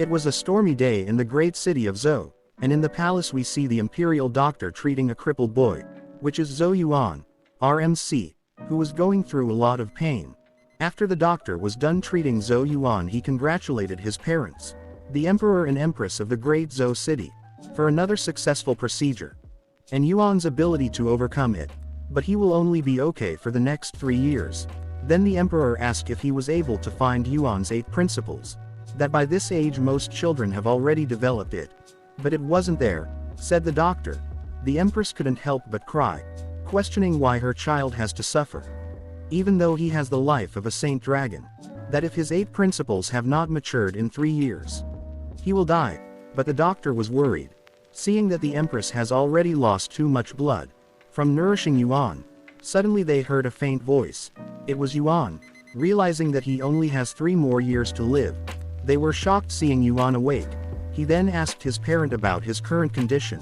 It was a stormy day in the great city of Zhou, and in the palace we see the imperial doctor treating a crippled boy, which is Zhou Yuan, RMC, who was going through a lot of pain. After the doctor was done treating Zhou Yuan, he congratulated his parents, the emperor and empress of the Great Zhou city, for another successful procedure, and Yuan's ability to overcome it, but he will only be okay for the next 3 years. Then the emperor asked if he was able to find Yuan's 8 principles, that by this age most children have already developed it. But it wasn't there, said the doctor. The empress couldn't help but cry, questioning why her child has to suffer, even though he has the life of a saint dragon, that if his 8 principles have not matured in 3 years, he will die. But the doctor was worried, seeing that the empress has already lost too much blood from nourishing Yuan. Suddenly they heard a faint voice. It was Yuan. Realizing that he only has 3 more years to live, they were shocked seeing Yuan awake. He then asked his parent about his current condition,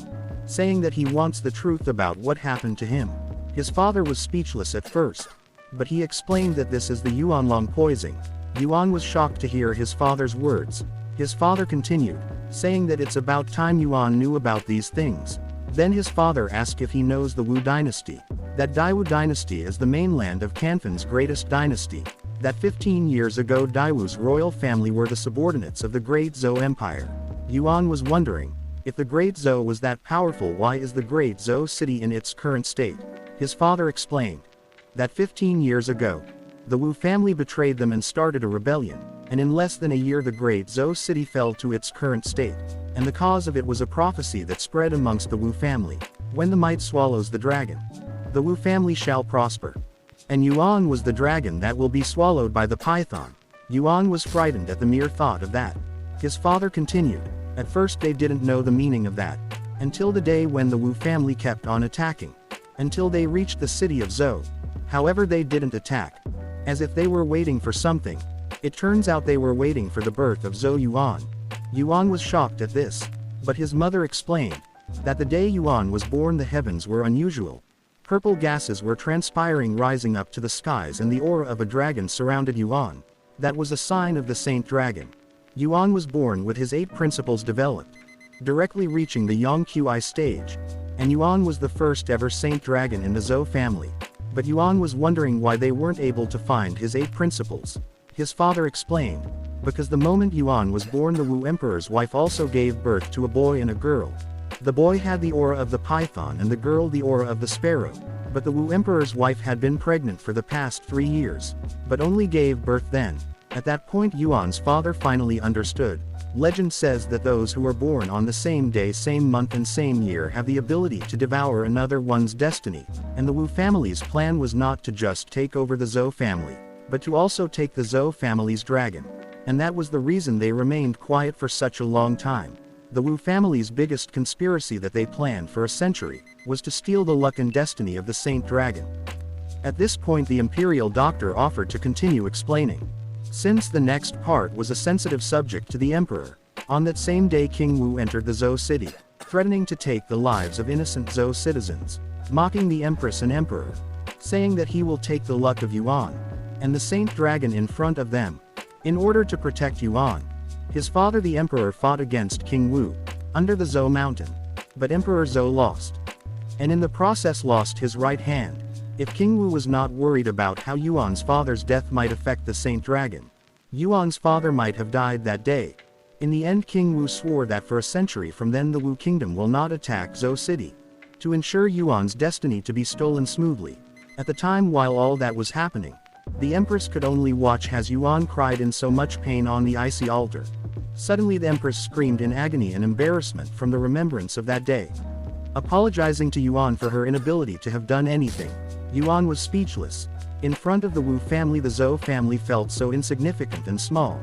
saying that he wants the truth about what happened to him. His father was speechless at first, but he explained that this is the Yuanlong poisoning. Yuan was shocked to hear his father's words. His father continued, saying that it's about time Yuan knew about these things. Then his father asked if he knows the Wu dynasty, that Daiwu dynasty is the mainland of Canton's greatest dynasty, that 15 years ago Daiwu's royal family were the subordinates of the Great Zhou Empire. Yuan was wondering, if the Great Zhou was that powerful, why is the Great Zhou city in its current state? His father explained that 15 years ago, the Wu family betrayed them and started a rebellion, and in less than a year the Great Zhou city fell to its current state, and the cause of it was a prophecy that spread amongst the Wu family. When the might swallows the dragon, the Wu family shall prosper. And Yuan was the dragon that will be swallowed by the python. Yuan was frightened at the mere thought of that. His father continued, at first they didn't know the meaning of that, until the day when the Wu family kept on attacking, until they reached the city of Zhou. However, they didn't attack, as if they were waiting for something. It turns out they were waiting for the birth of Zhou Yuan. Yuan was shocked at this, but his mother explained that the day Yuan was born the heavens were unusual. Purple gases were transpiring, rising up to the skies, and the aura of a dragon surrounded Yuan. That was a sign of the saint dragon. Yuan was born with his 8 principles developed, directly reaching the Yongqi stage, and Yuan was the first ever saint dragon in the Zhou family. But Yuan was wondering why they weren't able to find his 8 principles. His father explained, because the moment Yuan was born, the Wu emperor's wife also gave birth to a boy and a girl. The boy had the aura of the python and the girl the aura of the sparrow, but the Wu emperor's wife had been pregnant for the past 3 years, but only gave birth then. At that point Yuan's father finally understood. Legend says that those who are born on the same day, same month and same year have the ability to devour another one's destiny, and the Wu family's plan was not to just take over the Zhou family, but to also take the Zhou family's dragon. And that was the reason they remained quiet for such a long time. The Wu family's biggest conspiracy that they planned for a century was to steal the luck and destiny of the Saint Dragon. At this point the imperial doctor offered to continue explaining, since the next part was a sensitive subject to the emperor. On that same day King Wu entered the Zhou city, threatening to take the lives of innocent Zhou citizens, mocking the empress and emperor, saying that he will take the luck of Yuan and the Saint Dragon in front of them. In order to protect Yuan, his father the emperor fought against King Wu under the Zhou mountain, but Emperor Zhou lost, and in the process lost his right hand. If King Wu was not worried about how Yuan's father's death might affect the Saint Dragon, Yuan's father might have died that day. In the end King Wu swore that for a century from then the Wu kingdom will not attack Zhou city, to ensure Yuan's destiny to be stolen smoothly. At the time while all that was happening, the empress could only watch as Yuan cried in so much pain on the icy altar. Suddenly the empress screamed in agony and embarrassment from the remembrance of that day, apologizing to Yuan for her inability to have done anything. Yuan was speechless. In front of the Wu family the Zhou family felt so insignificant and small.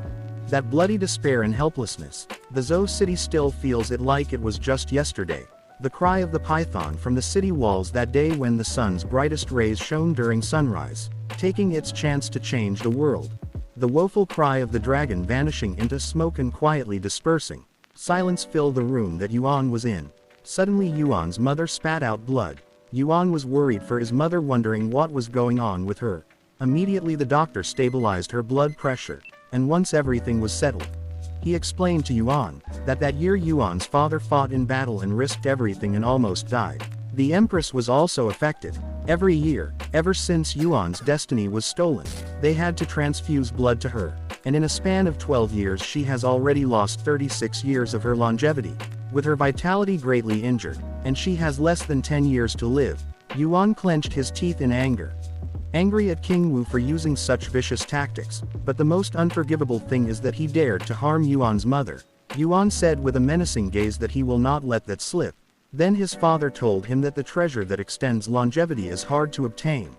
That bloody despair and helplessness, the Zhou city still feels it like it was just yesterday. The cry of the python from the city walls that day when the sun's brightest rays shone during sunrise, taking its chance to change the world. The woeful cry of the dragon vanishing into smoke and quietly dispersing. Silence filled the room that Yuan was in. Suddenly Yuan's mother spat out blood. Yuan was worried for his mother, wondering what was going on with her. Immediately the doctor stabilized her blood pressure, and once everything was settled, He explained to Yuan that year Yuan's father fought in battle and risked everything and almost died. The Empress was also affected. Every year, ever since Yuan's destiny was stolen, they had to transfuse blood to her, and in a span of 12 years she has already lost 36 years of her longevity, with her vitality greatly injured, and she has less than 10 years to live. Yuan clenched his teeth in anger. Angry at King Wu for using such vicious tactics, but the most unforgivable thing is that he dared to harm Yuan's mother. Yuan said with a menacing gaze that he will not let that slip. Then his father told him that the treasure that extends longevity is hard to obtain.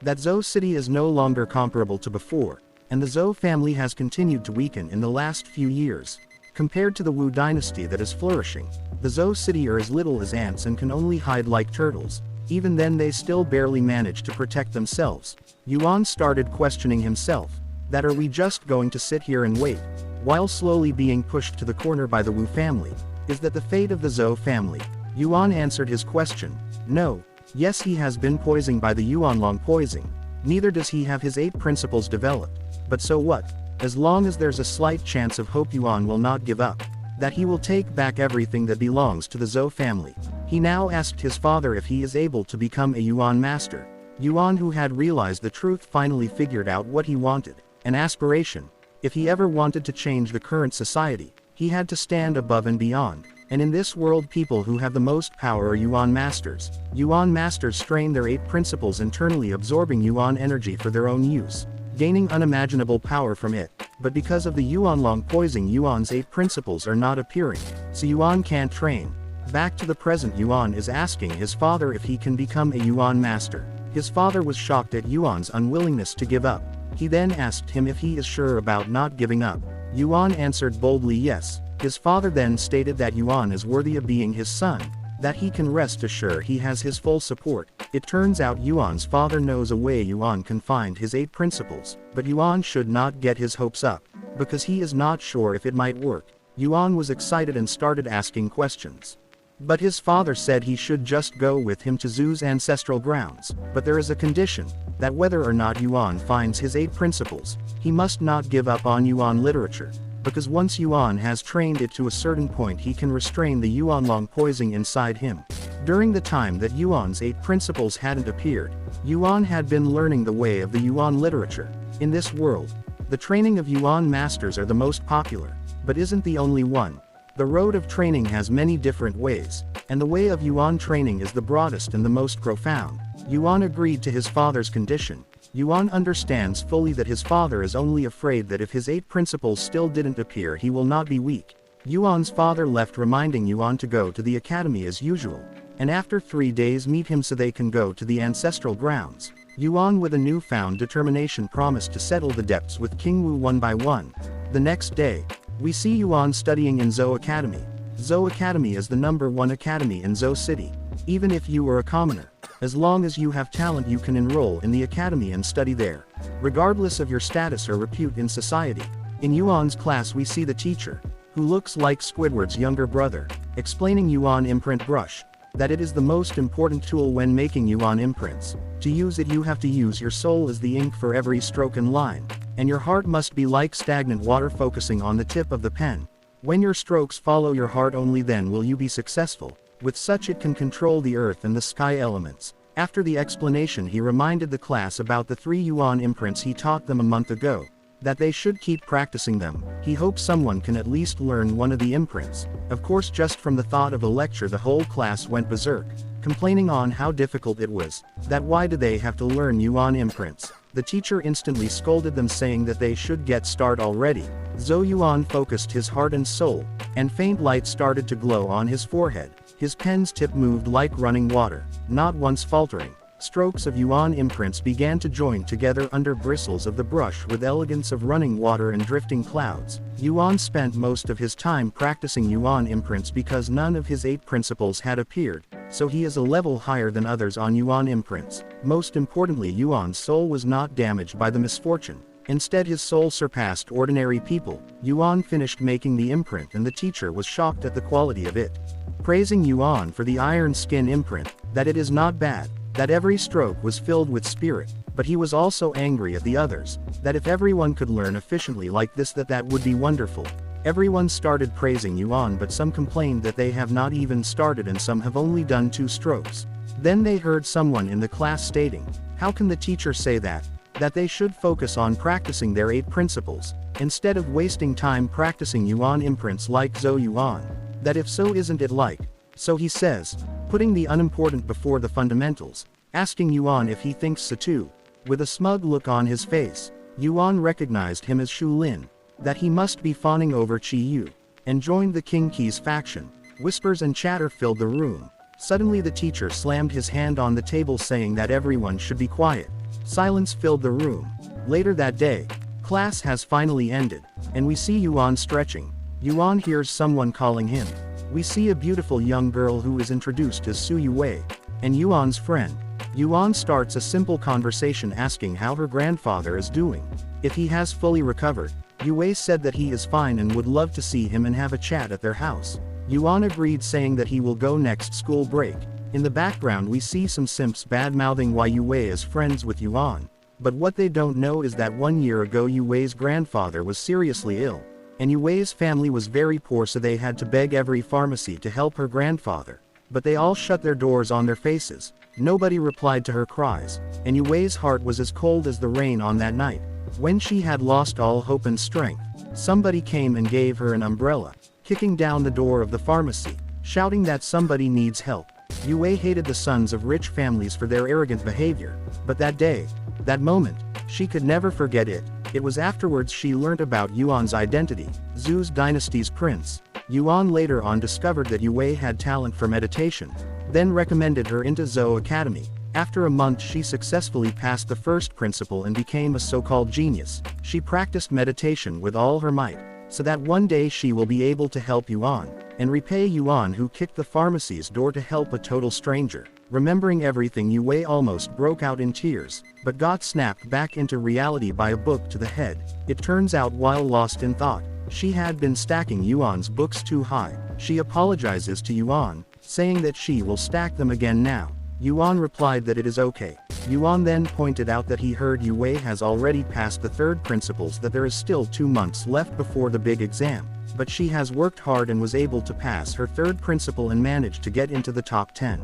That Zhou city is no longer comparable to before, and the Zhou family has continued to weaken in the last few years. Compared to the Wu dynasty that is flourishing, the Zhou city are as little as ants and can only hide like turtles. Even then they still barely manage to protect themselves. Yuan started questioning himself. That are we just going to sit here and wait, while slowly being pushed to the corner by the Wu family? Is that the fate of the Zhou family? Yuan answered his question. No. Yes, he has been poisoned by the Yuanlong poison. Neither does he have his 8 principles developed. But so what? As long as there's a slight chance of hope, Yuan will not give up. That he will take back everything that belongs to the Zhou family. He now asked his father if he is able to become a Yuan master. Yuan, who had realized the truth, finally figured out what he wanted, an aspiration. If he ever wanted to change the current society, he had to stand above and beyond. And in this world, people who have the most power are Yuan masters. Yuan masters strain their 8 principles internally, absorbing Yuan energy for their own use, gaining unimaginable power from it. But because of the Yuanlong poison, Yuan's 8 principles are not appearing, so Yuan can't train. Back to the present, Yuan is asking his father if he can become a Yuan master. His father was shocked at Yuan's unwillingness to give up. He then asked him if he is sure about not giving up. Yuan answered boldly yes. His father then stated that Yuan is worthy of being his son, that he can rest assured he has his full support. It turns out Yuan's father knows a way Yuan can find his 8 principles, but Yuan should not get his hopes up, because he is not sure if it might work. Yuan was excited and started asking questions. But his father said he should just go with him to Zhu's ancestral grounds. But there is a condition, that whether or not Yuan finds his 8 principles, he must not give up on Yuan literature. Because once Yuan has trained it to a certain point, he can restrain the Yuanlong poison inside him. During the time that Yuan's 8 principles hadn't appeared, Yuan had been learning the way of the Yuan literature. In this world, the training of Yuan masters are the most popular, but isn't the only one. The road of training has many different ways, and the way of Yuan training is the broadest and the most profound. Yuan agreed to his father's condition. Yuan understands fully that his father is only afraid that if his 8 principles still didn't appear, he will not be weak. Yuan's father left, reminding Yuan to go to the academy as usual, and after 3 days meet him so they can go to the ancestral grounds. Yuan, with a newfound determination, promised to settle the debts with King Wu one by one. The next day, we see Yuan studying in Zhou Academy. Zhou Academy is the #1 academy in Zhou City. Even if you are a commoner, as long as you have talent, you can enroll in the academy and study there, regardless of your status or repute in society. In Yuan's class we see the teacher, who looks like Squidward's younger brother, explaining Yuan imprint brush, that it is the most important tool when making Yuan imprints. To use it you have to use your soul as the ink for every stroke and line, and your heart must be like stagnant water focusing on the tip of the pen. When your strokes follow your heart, only then will you be successful. With such it can control the earth and the sky elements. After the explanation, he reminded the class about the 3 Yuan imprints he taught them a month ago, that they should keep practicing them. He hopes someone can at least learn one of the imprints. Of course, just from the thought of a lecture the whole class went berserk, complaining on how difficult it was, that why do they have to learn Yuan imprints. The teacher instantly scolded them, saying that they should get started already. Zhou Yuan focused his heart and soul, and faint light started to glow on his forehead. His pen's tip moved like running water, not once faltering. Strokes of Yuan imprints began to join together under bristles of the brush with elegance of running water and drifting clouds. Yuan spent most of his time practicing Yuan imprints because none of his 8 principles had appeared, so he is a level higher than others on Yuan imprints. Most importantly, Yuan's soul was not damaged by the misfortune. Instead, his soul surpassed ordinary people. Yuan finished making the imprint and the teacher was shocked at the quality of it, praising Yuan for the iron skin imprint, that it is not bad, that every stroke was filled with spirit. But he was also angry at the others, that if everyone could learn efficiently like this, that would be wonderful. Everyone started praising Yuan, but some complained that they have not even started and some have only done 2 strokes. Then they heard someone in the class stating, "How can the teacher say that? That they should focus on practicing their 8 principles, instead of wasting time practicing Yuan imprints like Zhou Yuan. That if so isn't it like?" So he says, putting the unimportant before the fundamentals, asking Yuan if he thinks so too. With a smug look on his face, Yuan recognized him as Shu Lin, that he must be fawning over Qi Yu, and joined the King Qi's faction. Whispers and chatter filled the room. Suddenly the teacher slammed his hand on the table saying that everyone should be quiet. Silence filled the room. Later that day, class has finally ended, and we see Yuan stretching. Yuan hears someone calling him. We see a beautiful young girl who is introduced as Su Yue, and Yuan's friend. Yuan starts a simple conversation asking how her grandfather is doing. If he has fully recovered, Yue said that he is fine and would love to see him and have a chat at their house. Yuan agreed, saying that he will go next school break. In the background we see some simps bad-mouthing why Yue is friends with Yuan. But what they don't know is that 1 year ago Yue's grandfather was seriously ill, and Yue's family was very poor, so they had to beg every pharmacy to help her grandfather. But they all shut their doors on their faces. Nobody replied to her cries, and Yue's heart was as cold as the rain on that night. When she had lost all hope and strength, somebody came and gave her an umbrella, kicking down the door of the pharmacy, shouting that somebody needs help. Yue hated the sons of rich families for their arrogant behavior, but that day, that moment, she could never forget it. It was afterwards she learnt about Yuan's identity, Zhu's dynasty's prince. Yuan later on discovered that Yue had talent for meditation, then recommended her into Zhou Academy. After a month she successfully passed the first principle and became a so-called genius. She practiced meditation with all her might, so that one day she will be able to help Yuan, and repay Yuan who kicked the pharmacy's door to help a total stranger. Remembering everything, Yue almost broke out in tears, but got snapped back into reality by a book to the head. It turns out while lost in thought, she had been stacking Yuan's books too high. She apologizes to Yuan, saying that she will stack them again now. Yuan replied that it is okay. Yuan then pointed out that he heard Yue has already passed the 3rd principles, that there is still 2 months left before the big exam, but she has worked hard and was able to pass her 3rd principle and managed to get into the top 10.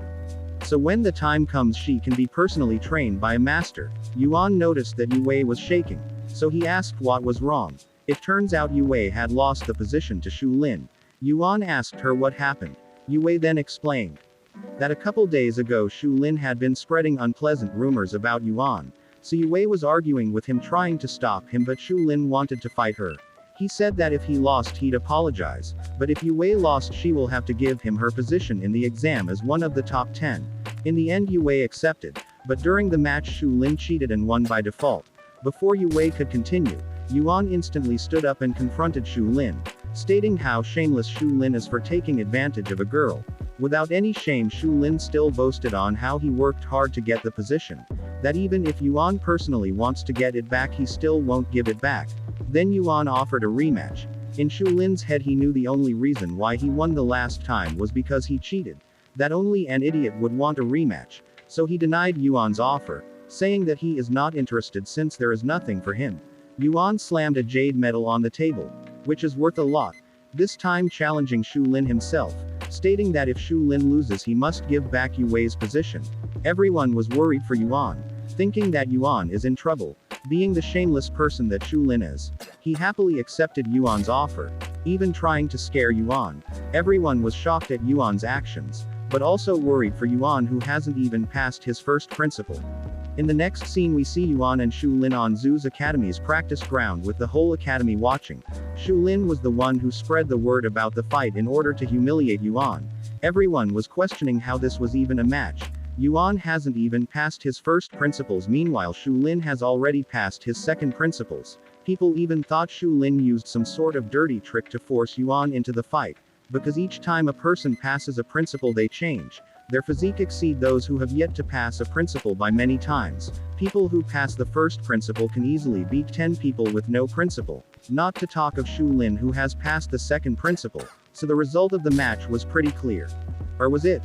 So when the time comes she can be personally trained by a master. Yuan noticed that Yue was shaking, so he asked what was wrong. It turns out Yue had lost the position to Shu Lin. Yuan asked her what happened. Yue then explained that a couple days ago Shu Lin had been spreading unpleasant rumors about Yuan, so Yue was arguing with him trying to stop him, but Shu Lin wanted to fight her. He said that if he lost he'd apologize, but if Yue lost she will have to give him her position in the exam as one of the top 10. In the end Yue accepted, but during the match Shu Lin cheated and won by default. Before Yue could continue, Yuan instantly stood up and confronted Shu Lin, stating how shameless Shu Lin is for taking advantage of a girl. Without any shame Shu Lin still boasted on how he worked hard to get the position, that even if Yuan personally wants to get it back he still won't give it back. Then Yuan offered a rematch. In Shu Lin's head he knew the only reason why he won the last time was because he cheated, that only an idiot would want a rematch, so he denied Yuan's offer, saying that he is not interested since there is nothing for him. Yuan slammed a jade medal on the table, which is worth a lot, this time challenging Shu Lin himself, stating that if Shu Lin loses he must give back Yue's position. Everyone was worried for Yuan, thinking that Yuan is in trouble. Being the shameless person that Shu Lin is, he happily accepted Yuan's offer, even trying to scare Yuan. Everyone was shocked at Yuan's actions, but also worried for Yuan who hasn't even passed his 1st principle. In the next scene we see Yuan and Shu Lin on Zhu's academy's practice ground with the whole academy watching. Shu Lin was the one who spread the word about the fight in order to humiliate Yuan. Everyone was questioning how this was even a match. Yuan hasn't even passed his 1st principles, meanwhile Shu Lin has already passed his 2nd principles. People even thought Shu Lin used some sort of dirty trick to force Yuan into the fight, because each time a person passes a principle they change. Their physique exceed those who have yet to pass a principle by many times. People who pass the 1st principle can easily beat 10 people with no principle, not to talk of Shu Lin who has passed the 2nd principle. So the result of the match was pretty clear. Or was it?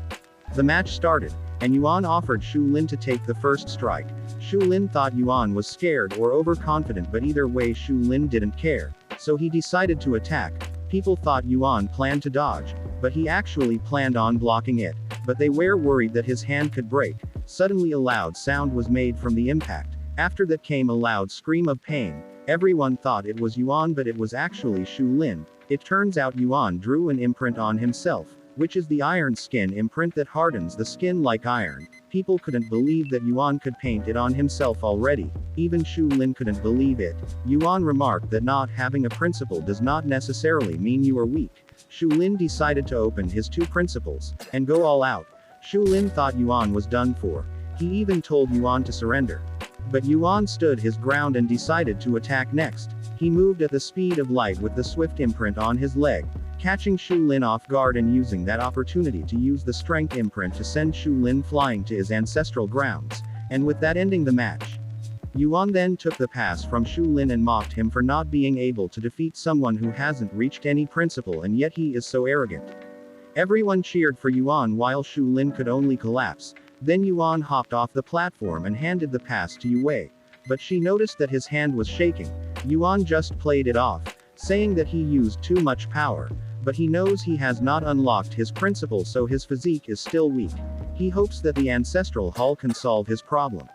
The match started, and Yuan offered Shu Lin to take the first strike. Shu Lin thought Yuan was scared or overconfident, but either way Shu Lin didn't care, so he decided to attack. People thought Yuan planned to dodge, but he actually planned on blocking it. But they were worried that his hand could break. Suddenly a loud sound was made from the impact. After that came a loud scream of pain. Everyone thought it was Yuan, but it was actually Shu Lin. It turns out Yuan drew an imprint on himself, which is the iron skin imprint that hardens the skin like iron. People couldn't believe that Yuan could paint it on himself already. Even Shu Lin couldn't believe it. Yuan remarked that not having a principle does not necessarily mean you are weak. Shu Lin decided to open his two principles and go all out. Shu Lin thought Yuan was done for. He even told Yuan to surrender. But Yuan stood his ground and decided to attack next. He moved at the speed of light with the swift imprint on his leg, catching Shu Lin off guard and using that opportunity to use the strength imprint to send Shu Lin flying to his ancestral grounds, and with that ending the match. Yuan then took the pass from Shu Lin and mocked him for not being able to defeat someone who hasn't reached any principle and yet he is so arrogant. Everyone cheered for Yuan while Shu Lin could only collapse. Then Yuan hopped off the platform and handed the pass to Yue. But she noticed that his hand was shaking. Yuan just played it off, saying that he used too much power. But he knows he has not unlocked his principle, so his physique is still weak. He hopes that the ancestral hall can solve his problem.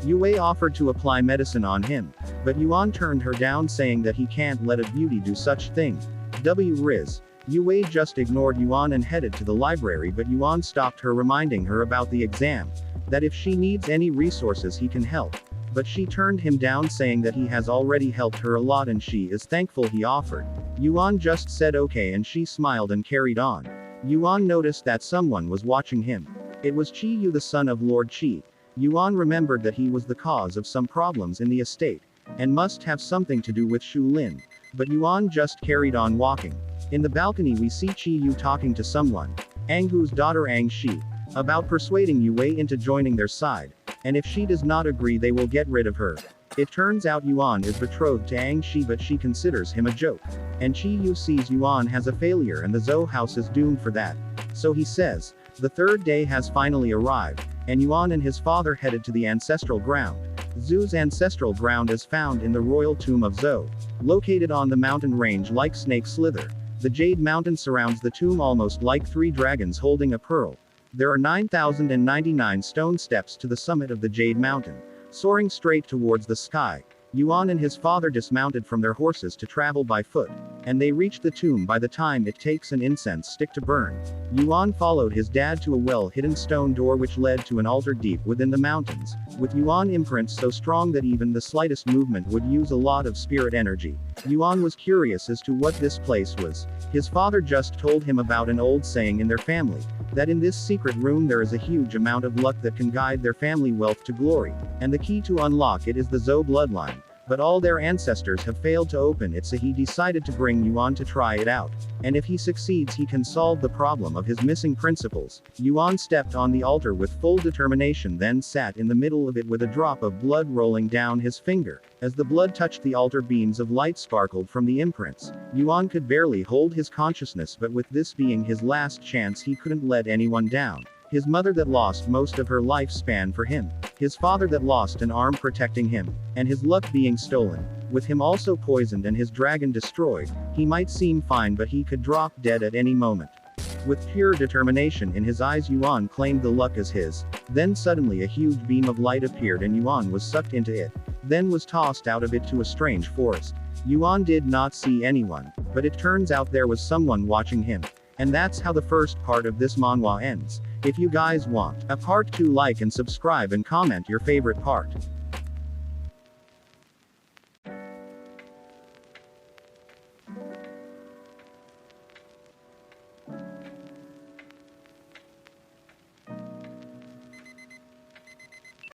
Yue offered to apply medicine on him, but Yuan turned her down, saying that he can't let a beauty do such thing. Riz. Yue just ignored Yuan and headed to the library, but Yuan stopped her, reminding her about the exam, that if she needs any resources he can help. But she turned him down, saying that he has already helped her a lot and she is thankful he offered. Yuan just said okay and she smiled and carried on. Yuan noticed that someone was watching him. It was Qi Yu, the son of Lord Qi. Yuan remembered that he was the cause of some problems in the estate, and must have something to do with Shu Lin. But Yuan just carried on walking. In the balcony we see Qi Yu talking to someone, Anghu's daughter Ang Shi, about persuading Yue into joining their side, and if she does not agree they will get rid of her. It turns out Yuan is betrothed to Ang Shi, but she considers him a joke. And Qi Yu sees Yuan has a failure and the Zhou house is doomed for that. So he says, the third day has finally arrived, and Yuan and his father headed to the ancestral ground. Zhou's ancestral ground is found in the royal tomb of Zhou, located on the mountain range like snake slither. The Jade Mountain surrounds the tomb almost like three dragons holding a pearl. There are 9,099 stone steps to the summit of the Jade Mountain, soaring straight towards the sky. Yuan and his father dismounted from their horses to travel by foot, and they reached the tomb by the time it takes an incense stick to burn. Yuan followed his dad to a well-hidden stone door which led to an altar deep within the mountains, with Yuan imprints so strong that even the slightest movement would use a lot of spirit energy. Yuan was curious as to what this place was. His father just told him about an old saying in their family, that in this secret room there is a huge amount of luck that can guide their family wealth to glory, and the key to unlock it is the Zhou bloodline. But all their ancestors have failed to open it, so he decided to bring Yuan to try it out. And if he succeeds he can solve the problem of his missing principles. Yuan stepped on the altar with full determination, then sat in the middle of it with a drop of blood rolling down his finger. As the blood touched the altar, beams of light sparkled from the imprints. Yuan could barely hold his consciousness, but with this being his last chance he couldn't let anyone down. His mother that lost most of her lifespan for him, his father that lost an arm protecting him, and his luck being stolen, with him also poisoned and his dragon destroyed, he might seem fine but he could drop dead at any moment. With pure determination in his eyes Yuan claimed the luck as his. Then suddenly a huge beam of light appeared and Yuan was sucked into it, then was tossed out of it to a strange forest. Yuan did not see anyone, but it turns out there was someone watching him. And that's how the first part of this manhwa ends. If you guys want a part 2, like and subscribe and comment your favorite part.